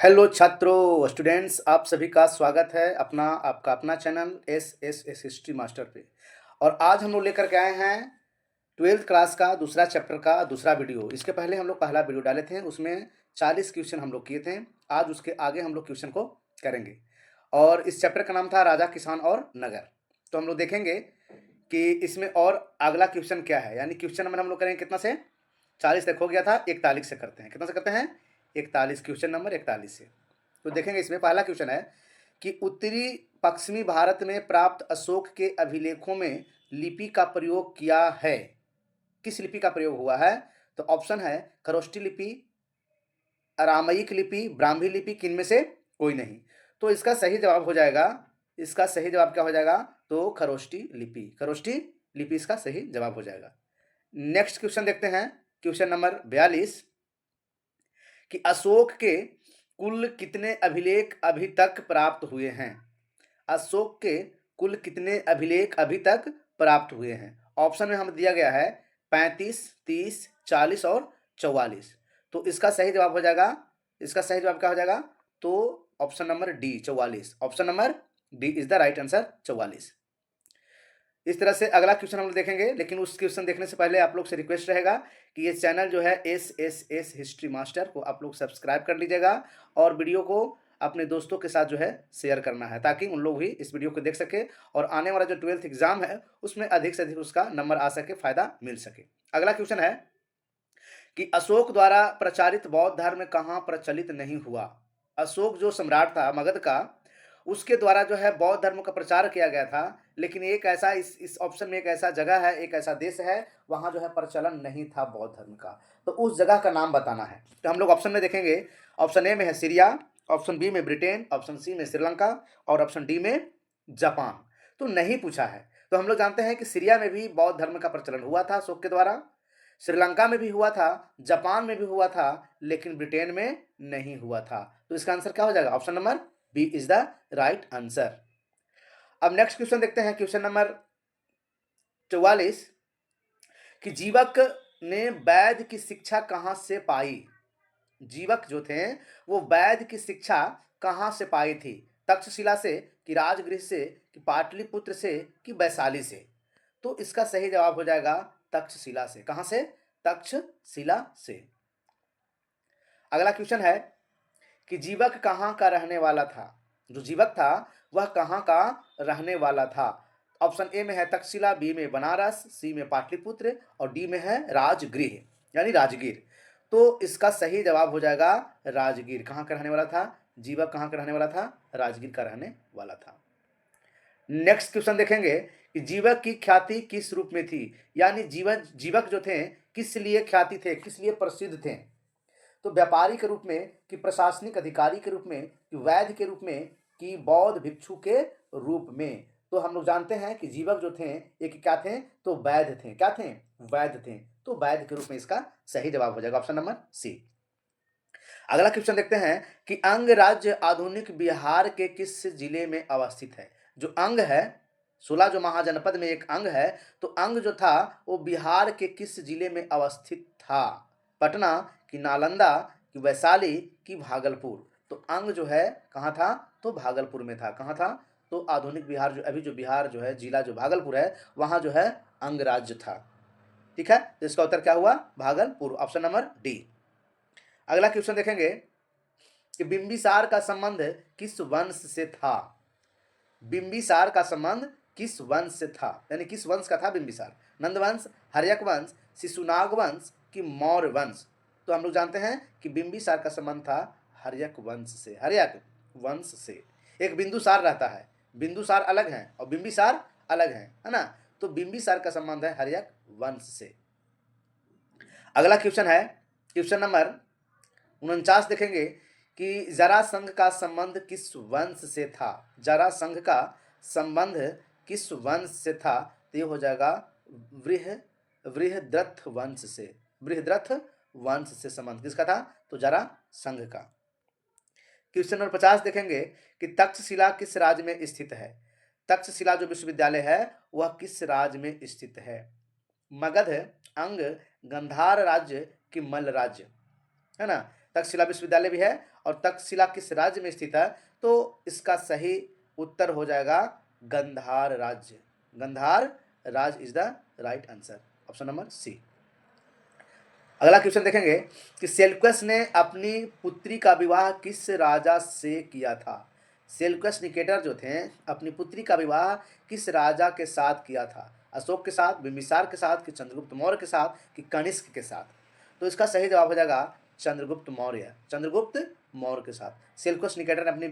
Hello छात्रों students, आप सभी का स्वागत है आपका अपना चैनल एस हिस्ट्री मास्टर पे। और आज हम लोग लेकर के आए हैं ट्वेल्थ क्लास का दूसरा चैप्टर का दूसरा वीडियो। इसके पहले हम लोग पहला वीडियो डाले थे, उसमें 40 क्वेश्चन हम लोग किए थे। आज उसके आगे हम लोग क्वेश्चन को करेंगे और इस चैप्टर का नाम था राजा, किसान और नगर। तो हम लोग देखेंगे कि इसमें और अगला क्वेश्चन क्या है, यानी क्वेश्चन नंबर हम लोग करेंगे कितना से 40 तक हो गया था, 41 से करते हैं। कितना से करते हैं? 41, क्वेश्चन नंबर 41 से। तो देखेंगे इसमें पहला क्वेश्चन है कि उत्तरी पश्चिमी भारत में प्राप्त अशोक के अभिलेखों में लिपि का प्रयोग किया है। किस लिपि का प्रयोग हुआ है? तो ऑप्शन है खरोष्टी लिपि, अरामयिक लिपि, ब्राह्मी लिपि, किनमें से कोई नहीं। तो इसका सही जवाब हो जाएगा, इसका सही जवाब क्या हो जाएगा? तो खरोष्टी लिपि, खरोष्टी लिपि इसका सही जवाब हो जाएगा। नेक्स्ट क्वेश्चन देखते हैं, क्वेश्चन नंबर 42 कि अशोक के कुल कितने अभिलेख अभी तक प्राप्त हुए हैं। अशोक के कुल कितने अभिलेख अभी तक प्राप्त हुए हैं? ऑप्शन में हमें दिया गया है 35, 30, 40 और 44। तो इसका सही जवाब हो जाएगा, इसका सही जवाब क्या हो जाएगा? तो option number D 44। Option number D is the right answer, 44। इस तरह से अगला क्वेश्चन हम लोग देखेंगे, लेकिन उस क्वेश्चन देखने से पहले आप लोग से रिक्वेस्ट रहेगा कि ये चैनल जो है एस हिस्ट्री मास्टर को आप लोग सब्सक्राइब कर लीजिएगा और वीडियो को अपने दोस्तों के साथ जो है शेयर करना है, ताकि उन लोग भी इस वीडियो को देख सके और आने वाला जो 12th एग्जाम है उसमें अधिक से अधिक उसका नंबर आ सके, फायदा मिल सके। अगला क्वेश्चन है कि अशोक द्वारा प्रचारित बौद्ध धर्म कहाँ प्रचलित नहीं हुआ। अशोक जो सम्राट था मगध का, उसके द्वारा जो है बौद्ध धर्म का प्रचार किया गया था, लेकिन एक ऐसा इस ऑप्शन में एक ऐसा जगह है, एक ऐसा देश है, वहां जो है प्रचलन नहीं था बौद्ध धर्म का। तो उस जगह का नाम बताना है। तो हम लोग ऑप्शन में देखेंगे, ऑप्शन ए में है सीरिया, ऑप्शन बी में ब्रिटेन, ऑप्शन सी में श्रीलंका और ऑप्शन डी में जापान। तो नहीं पूछा है। तो हम लोग जानते हैं कि सीरिया में भी बौद्ध धर्म का प्रचलन हुआ था अशोक के द्वारा, श्रीलंका में भी हुआ था, जापान में भी हुआ था, लेकिन ब्रिटेन में नहीं हुआ था। तो इसका आंसर क्या हो जाएगा? Option number B is the right answer. अब नेक्स्ट क्वेश्चन देखते हैं, क्वेश्चन नंबर 44 कि जीवक ने वैद्य की शिक्षा कहां से पाई। जीवक जो थे वो वैद्य की शिक्षा कहां से पाई थी? तक्षशिला से, कि राजगृह से, कि पाटलिपुत्र से, कि वैशाली से। तो इसका सही जवाब हो जाएगा तक्षशिला से। कहां से? तक्षशिला से। अगला क्वेश्चन है कि जीवक कहाँ का रहने वाला था। जो जीवक था वह कहाँ का रहने वाला था? ऑप्शन ए में है तक्षशिला, बी में बनारस, सी में पाटलिपुत्र और डी में है राजगृह यानी राजगीर। तो इसका सही जवाब हो जाएगा राजगीर। कहाँ का रहने वाला था जीवक? कहाँ का रहने वाला था? राजगीर का रहने वाला था। नेक्स्ट क्वेश्चन देखेंगे कि जीवक की ख्याति किस रूप में थी, यानी जीवक जो थे किस लिए ख्याति थे, किस लिए प्रसिद्ध थे? तो व्यापारी के रूप में, कि प्रशासनिक अधिकारी के रूप में, कि वैद्य के रूप में, कि बौद्ध भिक्षु के रूप में। तो हम लोग जानते हैं कि जीवक जो थे एक क्या थे? तो वैद्य थे। क्या थे? वैद्य थे। तो वैद्य के रूप में इसका सही जवाब हो जाएगा ऑप्शन नंबर सी। अगला क्वेश्चन देखते हैं कि अंग राज्य आधुनिक बिहार के किस जिले में अवस्थित है। जो अंग है 16 जो महाजनपद में एक अंग है, तो अंग जो था वो बिहार के किस जिले में अवस्थित था? पटना, कि नालंदा, कि वैशाली, कि भागलपुर। तो अंग जो है कहाँ था? तो भागलपुर में था। कहाँ था? तो आधुनिक बिहार जो अभी जो बिहार जो है जिला जो भागलपुर है, वहां जो है अंग राज्य था। ठीक है, तो इसका उत्तर क्या हुआ? Bhagalpur, option number D. अगला क्वेश्चन देखेंगे कि बिंबिसार का संबंध किस वंश से था। बिंबिसार का संबंध किस वंश से था, यानी किस वंश का था बिंबिसार? नंद वंश, हर्यक वंश, शिशुनाग वंश, कि मौर्य वंश। तो हम लोग जानते हैं कि बिंबिसार का संबंध था हर्यक वंश से। हर्यक वंश से। एक बिंदुसार रहता है, बिंदुसार अलग है और बिंबिसार अलग है ना। तो बिंबिसार का संबंध है हर्यक वंश से। अगला क्वेश्चन है क्वेश्चन नंबर 49 देखेंगे कि जरासंध का संबंध किस वंश से था। जरासंध का संबंध किस वंश से था? तो ये हो जाएगा बृहद्रथ वंश से। बृहद्रथ वंश से संबंध किसका था? तो जरासंध का। क्वेश्चन नंबर 50 देखेंगे कि तक्षशिला किस राज्य में स्थित है। तक्षशिला जो विश्वविद्यालय है वह किस राज्य में स्थित है? मगध, अंग, गंधार राज्य, कि मल्ल राज्य, है ना। तक्षशिला विश्वविद्यालय भी है। और तक्षशिला किस राज्य में स्थित है? तो इसका सही उत्तर हो जाएगा गंधार राज्य। गंधार राज्य is the right answer, option number C. अगला क्वेश्चन देखेंगे कि सेल्यूकस ने अपनी पुत्री का विवाह किस राजा से किया था? सेल्यूकस निकेटर जो थे अपनी पुत्री का विवाह किस राजा के साथ किया था? अशोक के साथ, बिंबिसार के साथ, कि चंद्रगुप्त मौर्य के साथ, कि कनिष्क के साथ? तो इसका सही जवाब हो जाएगा चंद्रगुप्त मौर्य। चंद्रगुप्त मौर्य के साथ सेल्यूकस निकेटर ने अपनी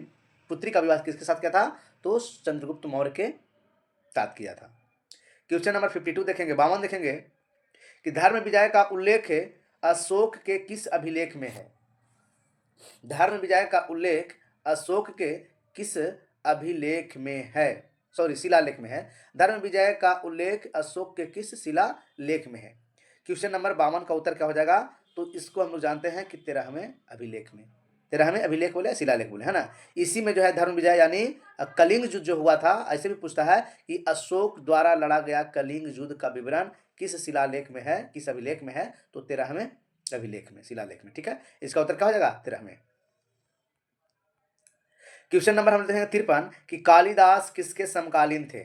पुत्री का विवाह किसके साथ किया था? तो चंद्रगुप्त मौर्य के साथ किया था। क्वेश्चन नंबर 52 देखेंगे, 52 देखेंगे कि धर्म विजय का उल्लेख अशोक के किस अभिलेख में है? धर्म विजय का उल्लेख अशोक के किस अभिलेख में है? सॉरी, शिलालेख में है। धर्म विजय का उल्लेख अशोक के किस शिलालेख में है? क्वेश्चन नंबर 52 का उत्तर क्या हो जाएगा? तो इसको हम लोग जानते हैं कि 13वें अभिलेख में। 13वें अभिलेख बोले, शिलालेख बोले, है ना। इसी में जो है धर्म विजय यानी कलिंग युद्ध जो हुआ था, ऐसे भी पूछता है कि अशोक द्वारा लड़ा गया कलिंग युद्ध का विवरण किस शिलालेख में है, किस अभिलेख में है? तो 13वें अभिलेख में, शिलालेख में। ठीक है, इसका उत्तर क्या हो जाएगा? 13वें। क्वेश्चन नंबर हम देखेंगे 53 कि कालिदास किसके समकालीन थे?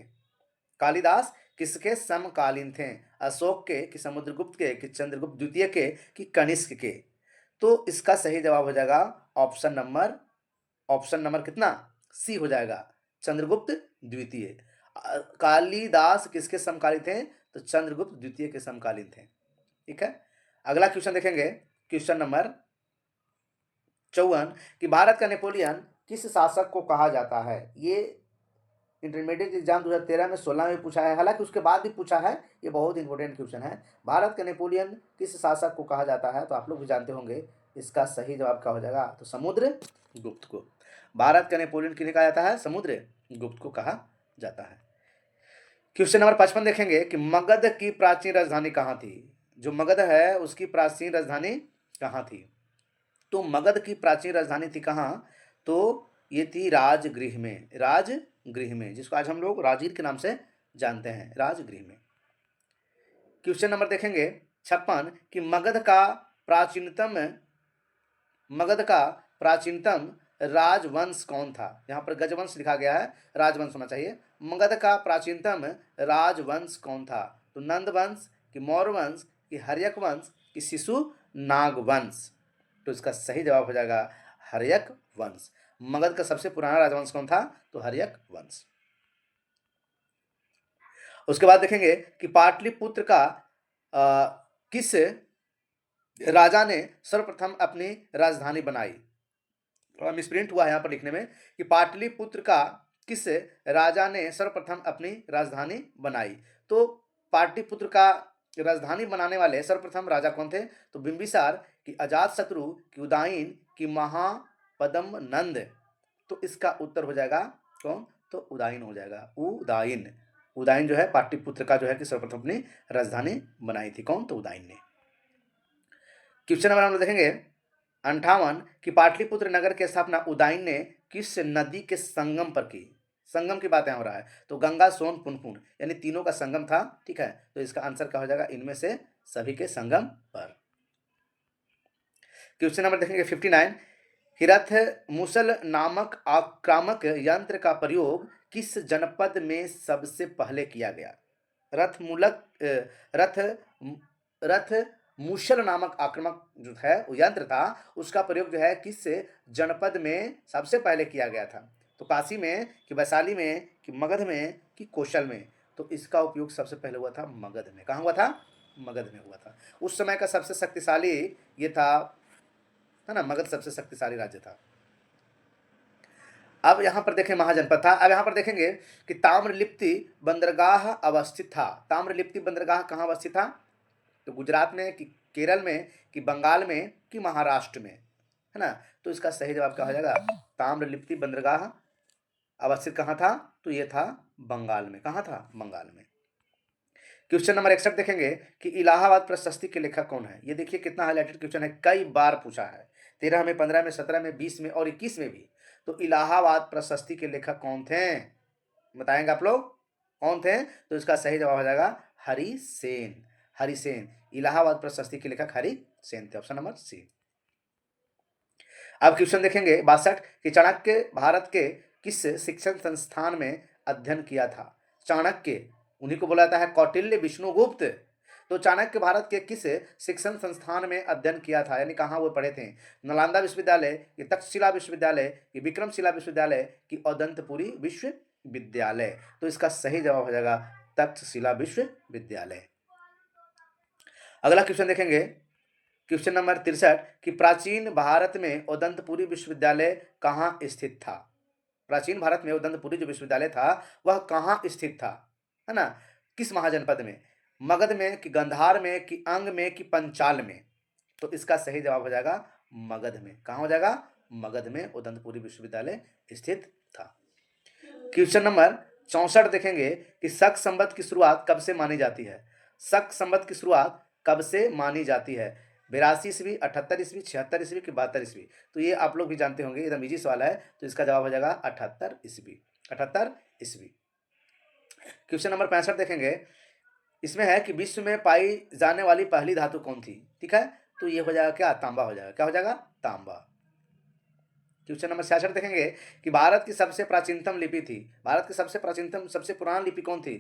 कालिदास किसके समकालीन थे? अशोक के, कि समुद्रगुप्त के, कि चंद्रगुप्त द्वितीय के, कि कनिष्क के? तो इसका सही जवाब हो जाएगा ऑप्शन नंबर कितना? सी हो जाएगा, चंद्रगुप्त द्वितीय। कालिदास किसके समकालीन थे? तो चंद्रगुप्त द्वितीय के समकालीन थे। ठीक है, अगला क्वेश्चन देखेंगे, क्वेश्चन नंबर 54 कि भारत का नेपोलियन किस शासक को कहा जाता है? ये इंटरमीडिएट एग्जाम 2013 में 16 में पूछा है, हालांकि उसके बाद भी पूछा है। ये बहुत इंपॉर्टेंट क्वेश्चन है। भारत का नेपोलियन किस शासक को कहा जाता है? तो आप लोग भी जानते होंगे, इसका सही जवाब क्या हो जाएगा? तो समुद्रगुप्त को। भारत का नेपोलियन किन्हें कहा जाता है? समुद्रगुप्त को कहा जाता है। क्वेश्चन नंबर 55 देखेंगे कि मगध की प्राचीन राजधानी कहाँ थी? जो मगध है उसकी प्राचीन राजधानी कहाँ थी? तो मगध की प्राचीन राजधानी थी कहाँ? तो ये थी राजगृह में। राजगृह में, जिसको आज हम लोग राजगीर के नाम से जानते हैं, राजगृह में। क्वेश्चन नंबर देखेंगे 56 कि मगध का प्राचीनतम राजवंश कौन था? यहाँ पर गजवंश लिखा गया है, राजवंश होना चाहिए। मगध का प्राचीनतम राजवंश कौन था? तो नंद वंश, कि मौर्य वंश, कि हर्यक वंश, कि शिशुनाग वंश? तो इसका सही जवाब हो जाएगा हर्यक वंश। मगध का सबसे पुराना राजवंश कौन था? तो हर्यक वंश। उसके बाद देखेंगे कि पाटलिपुत्र का किस राजा ने सर्वप्रथम अपनी राजधानी बनाई? थोड़ा मिसप्रिंट हुआ है यहाँ पर लिखने में कि पाटलिपुत्र का किस राजा ने सर्वप्रथम अपनी राजधानी बनाई? तो पाटलिपुत्र का राजधानी बनाने वाले सर्वप्रथम राजा कौन थे? तो बिंबिसार, कि अजातशत्रु, कि उदयन, कि महापद्म नंद? तो इसका उत्तर हो जाएगा कौन? तो उदयन हो जाएगा। उदयन जो है पाटलिपुत्र का जो है कि सर्वप्रथम अपनी राजधानी बनाई थी। कौन? तो उदयन ने। क्वेश्चन नंबर हम लोग देखेंगे 58 कि पाटलिपुत्र नगर की स्थापना उदयन ने किस नदी के संगम पर की? संगम की बात यहाँ हो रहा है, तो गंगा, सोन, पुनपुन, यानी तीनों का संगम था। ठीक है, तो इसका आंसर क्या हो जाएगा? इनमें से सभी के संगम पर। क्वेश्चन नंबर देखेंगे 59 कि रथ मुसल नामक आक्रामक यंत्र का प्रयोग किस जनपद में सबसे पहले किया गया? रथ मूसल नामक आक्रामक जो है वो यंत्र था, उसका प्रयोग जो है किस जनपद में सबसे पहले किया गया था? तो काशी में, कि वैशाली में, कि मगध में, कि कौशल में? तो इसका उपयोग सबसे पहले हुआ था मगध में। कहाँ हुआ था? मगध में हुआ था। उस समय का सबसे शक्तिशाली ये था, है ना, मगध सबसे शक्तिशाली राज्य था। अब यहाँ पर देखें महाजनपद था। अब यहाँ पर देखेंगे कि ताम्रलिप्ति बंदरगाह अवस्थित था। ताम्रलिप्ति बंदरगाह कहाँ अवस्थित था? तो गुजरात में, कि केरल में, कि बंगाल में, कि महाराष्ट्र में? है ना, तो इसका सही जवाब क्या हो जाएगा? ताम्रलिप्ति बंदरगाह अवस्थित कहाँ था? तो ये था बंगाल में। कहाँ था? बंगाल में। क्वेश्चन नंबर 61 देखेंगे कि इलाहाबाद प्रशस्ति के लेखक कौन है? ये देखिए कितना हाईलाइटेड क्वेश्चन है, कई बार पूछा है, 13 में, 15 में, 17 में, 20 में और 21 में भी। तो इलाहाबाद प्रशस्ति के लेखक कौन थे? बताएंगे आप लोग कौन थे? तो इसका सही जवाब हो जाएगा हरिसेन। इलाहाबाद प्रशस्ति के लेखक हरिसेन थे, ऑप्शन नंबर सी। अब क्वेश्चन देखेंगे 62 कि चाणक्य भारत के किस शिक्षण संस्थान में अध्ययन किया था। चाणक्य उन्हीं को बोला जाता है कौटिल्य विष्णुगुप्त। तो चाणक्य भारत के किस शिक्षण संस्थान में अध्ययन किया था, यानी कहाँ वो पढ़े थे। नालंदा विश्वविद्यालय कि तक्षशिला विश्वविद्यालय कि विक्रमशिला विश्वविद्यालय कि औदंतपुरी विश्वविद्यालय। तो इसका सही जवाब हो जाएगा तक्षशिला विश्वविद्यालय। अगला क्वेश्चन देखेंगे क्वेश्चन नंबर 63 कि प्राचीन भारत में औदंतपुरी विश्वविद्यालय कहाँ स्थित था। प्राचीन भारत में औदंतपुरी जो विश्वविद्यालय था वह कहाँ स्थित था, है ना, किस महाजनपद में, मगध में कि गांधार में कि अंग में कि पंचाल में। तो इसका सही जवाब हो जाएगा मगध में। कहाँ हो जाएगा, मगध में औदंतपुरी विश्वविद्यालय स्थित था। क्वेश्चन नंबर 64 देखेंगे कि शक संवत की शुरुआत कब से मानी जाती है। शक संवत की शुरुआत कब से मानी जाती है, 82 ईस्वी, 78 ईस्वी, 76 ईस्वी की 72 ईस्वी। तो ये आप लोग भी जानते होंगे, एकदम इजी सवाल है। तो इसका जवाब हो जाएगा 78 ईस्वी, 78 ईस्वी। क्वेश्चन नंबर 65 देखेंगे, इसमें है कि विश्व में पाई जाने वाली पहली धातु कौन थी। ठीक है, तो ये हो जाएगा क्या, तांबा हो जाएगा। क्या हो जाएगा, तांबा। क्वेश्चन नंबर 66 देखेंगे कि भारत की सबसे प्राचीनतम लिपि थी। भारत की सबसे प्राचीनतम सबसे पुरानी लिपि कौन थी,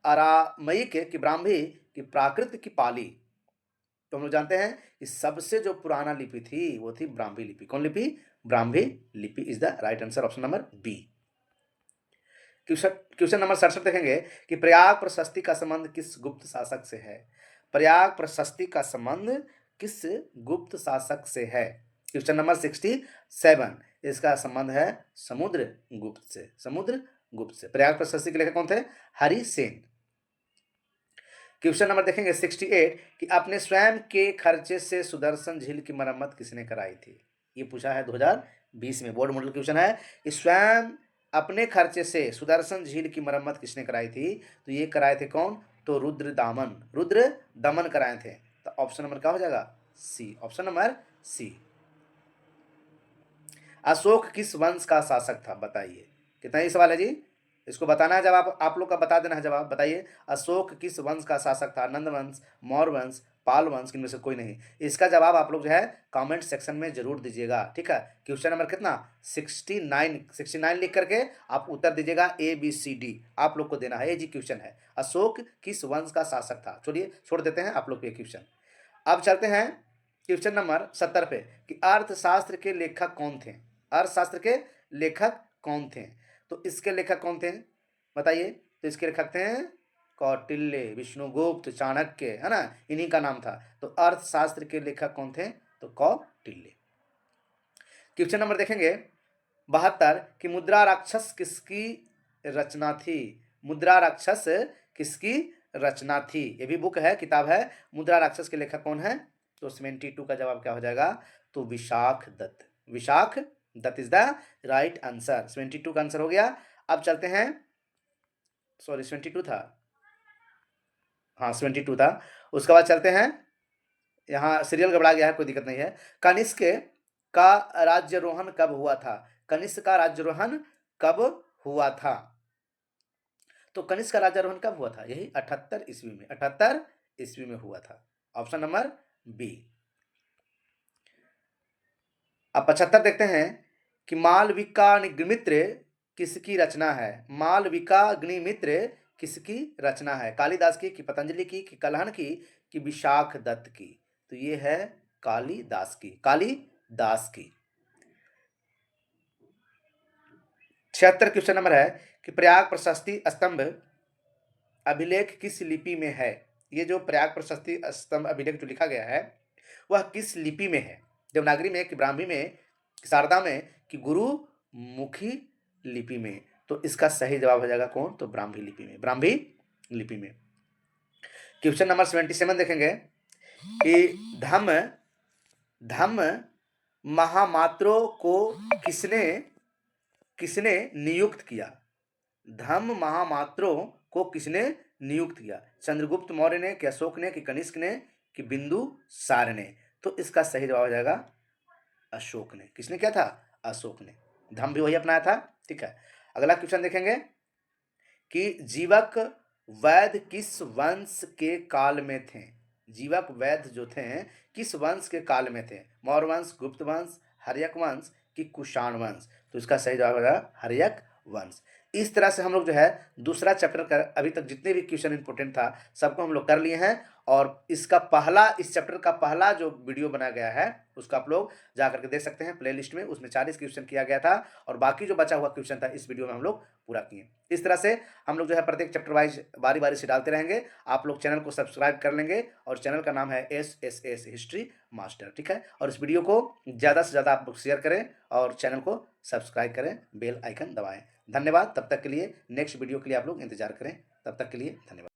अरामयिक की ब्राह्मी की प्राकृत की पाली। तो हम लोग जानते हैं कि सबसे जो पुराना लिपि थी वो थी ब्राह्मी लिपि। कौन लिपि, ब्राह्मी लिपि is the right answer, option number B. Question number 67 देखेंगे कि प्रयाग प्रशस्ति का संबंध किस गुप्त शासक से है। प्रयाग प्रशस्ति का संबंध किस गुप्त शासक से है। क्वेश्चन नंबर 67, इसका संबंध है समुद्रगुप्त से। समुद्रगुप्त से। प्रयाग प्रशस्ति के लेखक कौन थे, हरिसेन। क्वेश्चन नंबर देखेंगे 68 कि अपने स्वयं के खर्चे से सुदर्शन झील की मरम्मत किसने कराई थी। ये पूछा है 2020 में, बोर्ड मॉडल क्वेश्चन है कि स्वयं अपने खर्चे से सुदर्शन झील की मरम्मत किसने कराई थी। तो ये कराए थे कौन, तो रुद्रदमन कराए थे। तो ऑप्शन नंबर क्या हो जाएगा, सी, ऑप्शन नंबर सी। अशोक किस वंश का शासक था, बताइए। कितना ही सवाल है जी, इसको बताना है जवाब, आप लोग का बता देना है जवाब। बताइए अशोक किस वंश का शासक था, नंद वंश, मौर्य वंश, पाल वंश, इनमें से कोई नहीं। इसका जवाब आप लोग जो है कमेंट सेक्शन में जरूर दीजिएगा। ठीक है, क्वेश्चन नंबर कितना, 69 लिख करके आप उत्तर दीजिएगा, ABCD आप लोग को देना है। ये जी क्वेश्चन है, अशोक किस वंश का शासक था। चलिए छोड़ देते हैं आप लोग ये क्वेश्चन। अब चलते हैं क्वेश्चन नंबर 70 पे कि अर्थशास्त्र के लेखक कौन थे। अर्थशास्त्र के लेखक कौन थे, तो इसके लेखक कौन थे बताइए। तो इसके लेखक थे कौटिल्य, विष्णुगुप्त, चाणक्य, है ना, इन्हीं का नाम था। तो अर्थशास्त्र के लेखक कौन थे, तो कौटिल्य। क्वेश्चन नंबर देखेंगे 72 कि मुद्रा राक्षस किसकी रचना थी। मुद्रा राक्षस किसकी रचना थी, ये भी बुक है, किताब है। मुद्रा राक्षस के लेखक कौन है, तो 72 का जवाब क्या हो जाएगा, तो Vishakha Datta. Vishakha Datta is the right answer. 72 का आंसर हो गया। अब चलते हैं, सॉरी 72 था, हाँ 72 था। उसके बाद चलते हैं, यहाँ सीरियल गड़बड़ा गया है, कोई दिक्कत नहीं है। कनिष्क का राज्यारोहण कब हुआ था। कनिष्क का राज्यारोहण कब हुआ था, तो कनिष्क का राज्यारोहण कब हुआ था, यही 78 ईस्वी में। 78 ईस्वी में हुआ था, ऑप्शन नंबर बी। अब 75 देखते हैं कि मालविकाग्निमित्र किसकी रचना है। मालविकाग्निमित्र किसकी रचना है, कालिदास की, कि पतंजलि की, कि कलहन की, कि विशाख दत्त की। तो ये है कालिदास की, कालिदास की। 76 क्वेश्चन नंबर है कि प्रयाग प्रशस्ति स्तंभ अभिलेख किस लिपि में है। ये जो प्रयाग प्रशस्ति स्तंभ अभिलेख जो लिखा गया है वह किस लिपि में है, देवनागरी में, कि ब्राह्मी में, कि शारदा में, कि गुरुमुखी लिपि में। तो इसका सही जवाब हो जाएगा कौन, तो ब्राह्मी लिपि में, ब्राह्मी लिपि में। क्वेश्चन नंबर 77 देखेंगे कि धम्म महामात्रों को किसने नियुक्त किया। धम्म महामात्रों को किसने नियुक्त किया, चंद्रगुप्त मौर्य ने, कि अशोक ने, कि कनिष्क ने, कि बिंदुसार ने। तो इसका सही जवाब हो जाएगा अशोक ने। किसने किया था, अशोक ने। धम्म भी वही अपनाया था। ठीक है, अगला क्वेश्चन देखेंगे कि जीवक वैद्य किस वंश के काल में थे। जीवक वैद्य जो थे किस वंश के काल में थे, मौर्य वंश, गुप्त वंश, हर्यक वंश कि कुषाण वंश? तो इसका सही जवाब होगा हर्यक वंश। इस तरह से हम लोग जो है दूसरा चैप्टर का अभी तक जितने भी क्वेश्चन इंपॉर्टेंट था सबको हम लोग कर लिए हैं, और इसका पहला, इस चैप्टर का पहला जो वीडियो बनाया गया है उसका आप लोग जा करके देख सकते हैं प्लेलिस्ट में, उसमें 40 क्वेश्चन किया गया था और बाकी जो बचा हुआ क्वेश्चन था इस वीडियो में हम लोग पूरा किए। इस तरह से हम लोग जो है प्रत्येक चैप्टर वाइज बारी बारी से डालते रहेंगे। आप लोग चैनल को सब्सक्राइब कर लेंगे और चैनल का नाम है SSS हिस्ट्री मास्टर, ठीक है। और इस वीडियो को ज़्यादा से ज़्यादा आप लोग शेयर करें और चैनल को सब्सक्राइब करें, बेल आइकन दबाएं। धन्यवाद। तब तक के लिए नेक्स्ट वीडियो के लिए आप लोग इंतजार करें। तब तक के लिए धन्यवाद।